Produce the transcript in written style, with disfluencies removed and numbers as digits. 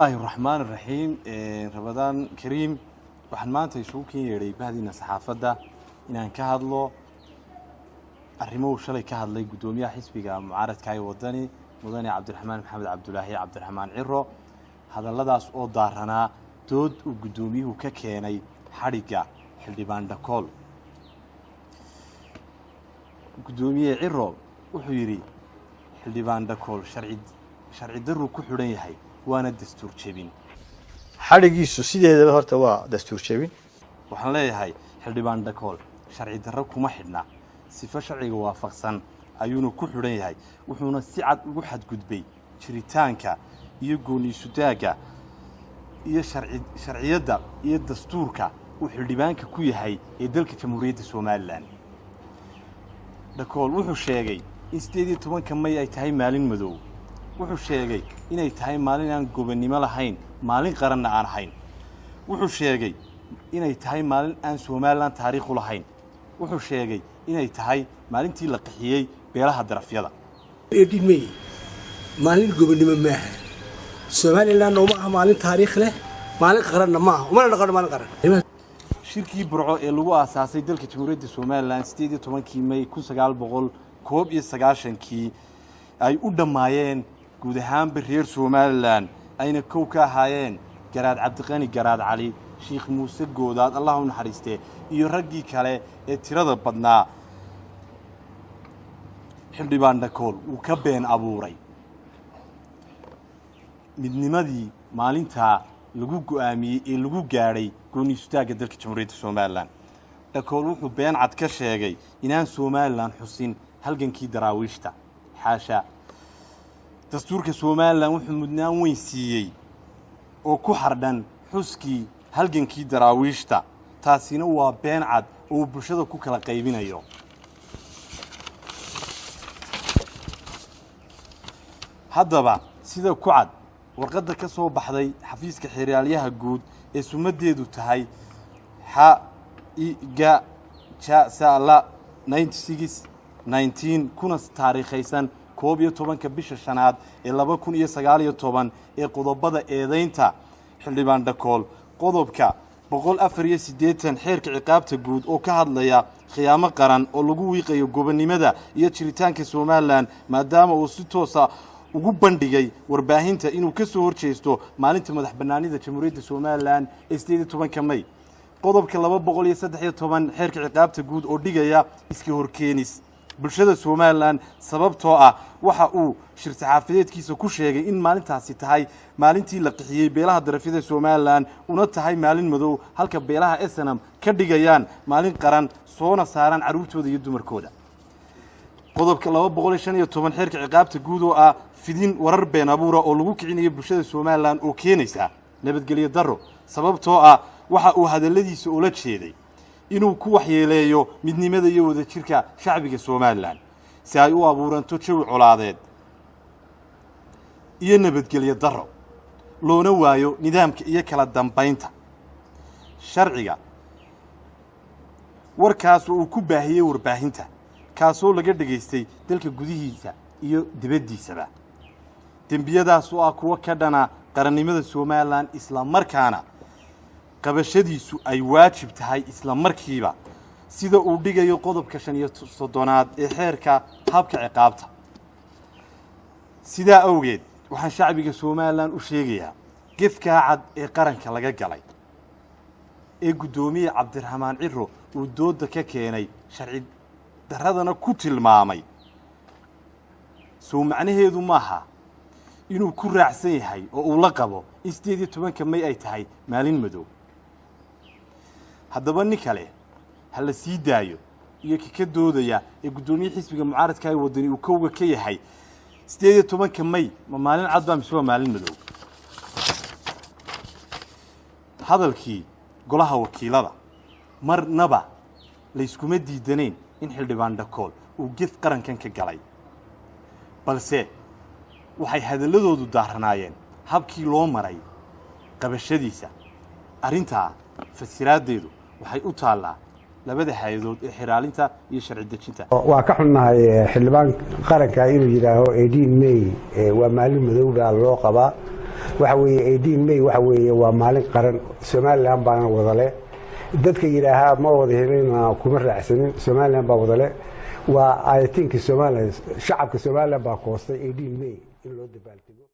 الله الرحمن الرحيم رمضان كريم waxaan maanta isugu keenay bahdina saxaafada inaan ka hadlo arrimo shalay ka hadlay gudoomiyaha xisbiga mucaaradka ee wadani mudane Cabdiraxmaan Maxamed Cabdulaahi Cabdiraxmaan Ciro hadalladaas oo daarana dood uu gudoomiyuhu ka keenay xariga xildhibaan Dhakool gudoomiye Ciro wuxuu yiri xildhibaan Dhakool sharci darro ku xidhan yahay waana dastuur jebin xarigiisu sideedaba horta waa dastuur jebin waxaan leeyahay xildhibaan Dhakool sharci darro kuma xidhna sifa sharciga waafaqsan ayuuna ku xidhan yahay wuxuuna si cad ugu xadgudbay jiritaanka iyo gooniisutaaga iyo sharciyada iyo dastuurka uu xildhibaanka ku yahay ee dalka Jamhuuriyadda Soomaaliland Dhakool wuxuu sheegay in 18 May ay tahay maalin madow wuxuu sheegay inay tahay maalin aan gobonimo lahayn maalin qaranna aan ahayn wuxuu sheegay inay tahay maalin aan Soomaaliland taariikh u lahayn wuxuu sheegay inay tahay maalintii la qixiyay beelaha darafyada May maalin gobonimo ma aha Soomaaliland oo ma aha maalin taariikh leh maalin qaranna ma aha uma dhaqan maalin qaran shirkii Burco ee lagu aasaasay dalka Jamhuuriyadda Soomaaliland 18 May 1991 ay u dhamaayeen guud ahaan reer Soomaaliland ayna kow ka ahaayeen Garaad Cabdiqani Garaad Cali Sheekh Muuse Goodaad Allah u naxariistee iyo raggii kale ee tirada badnaa xildhibaan Dhakool uu ka been abuuray midnimadii maalinta lagu go'aamiyay ee lagu gaaray gooniisutaaga dalka Jamhuuriyadda Soomaaliland Dhakool wuxuu been cad ka sheegay inaan Soomaaliland xusin halgankii daraawiishta xaasha dastuurka Soomaaliland wuxuu mudnaan weyn siiyay oo ku xardhan xuskii halgankii daraawiishta taasina waa been cad oo bulshada ku kala qaybinayo haddaba sida ku cad warqadda ka soo baxday xafiiska xiriiryaha guud ee sumadeedu tahay HIGA 9619 kuna taariikhaysan 12 bisha shanaad ee 2019 ee qodobada eedeynta xildhibaan Dhakool qodobka 184 xeerka ciqaabta guud oo ka hadlaya khiyaamo qaran oo lagu wiiqayo gobonimada iyo jiritaanka Soomaaliland maadaama uu si toos ah ugu bandhigay warbaahinta inuu ka soo horjeesto maalinta madaxbannaanida Jamhuuriyadda Soomaaliland ee 18 May qodobka 213 xeerka ciqaabta guud oo dhigaya iska horkeenis bulshada Soomaaliland sababtoo ah waxa uu shir saxaafadeedkiisa ku sheegay in maalintaasi tahay maalintii la qixiyay beelaha darafyada Soomaaliland una tahay maalin madow halka beelaha SNM ka dhigayaan maalin qaran soona saaran caruurtooda iyo dumarkooda qodobka 215 xeerka ciqaabta guud oo ah fidin warar been abuura oo lagu kicinayo bulshada Soomaaliland oo keenaysa nabadgelyo darro sababtoo ah waxa uu hadaladiisa ula jeeday inuu ku waxyeeleeyo midnimada iyo wadajirka shacbiga Soomaaliland si ay u abuuranto jawi colaadeed iyo nabadgelyo darro loona waayo nidaamka iyo kala dambeynta sharciga warkaas uu ku baahiyay warbaahinta kaasoo laga dhageystay dalka gudihiisa iyo dibaddiisaba dambiyadaas oo ah kuwa ka dhana qarannimada Soomaaliland isla markaana qabashadiisu ay waajib tahay isla markiiba sida uu dhigayo qodobka 35 ee xeerka habka ciqaabta sida awgeed waxaan shacbiga Soomaaliland u sheegayaa gefka cad ee qaranka laga galay ee gudoomiye Cabdiraxmaan Ciro uu dooda ka keenay sharci daradana ku tilmaamay soo macnaheedu maaha inuu ku raacsan yahay oo uu la qabo 18 May ay tahay maalin madow haddaba nin kale hal sii daayo iyo ka doodaya ee gudoomiye xisbiga mucaaradka ee wadani uu kowga ka yahay 18 May ma maalin cad baa mise maalin madow hadalkii golaha wakiilada marnaba la isku ma diidaneen in xildhibaan Dhakool uu gif qarankan ka galay balse waxay hadaladoodu daaranaayeen habkii loo maray qabashadiisa arinta fasiraadeedu waxay u taalaa labada hay'adood ee xiraalinta iyo sharci dejinta waa ka xunnahay xildhibaan qaranka inuu yiraaho 18 May waa maalin madow loo qabaa waxa weeye 18 May waxa weeye waa maalin qaran Soomaaliland baan wada leh dadka yiraahaa ma wada helin kuma raacsanin Soomaaliland baa wada leh waa I think Soomaaliland shacabka Soomaaliland baa koostay 18 May in loo dabaaltago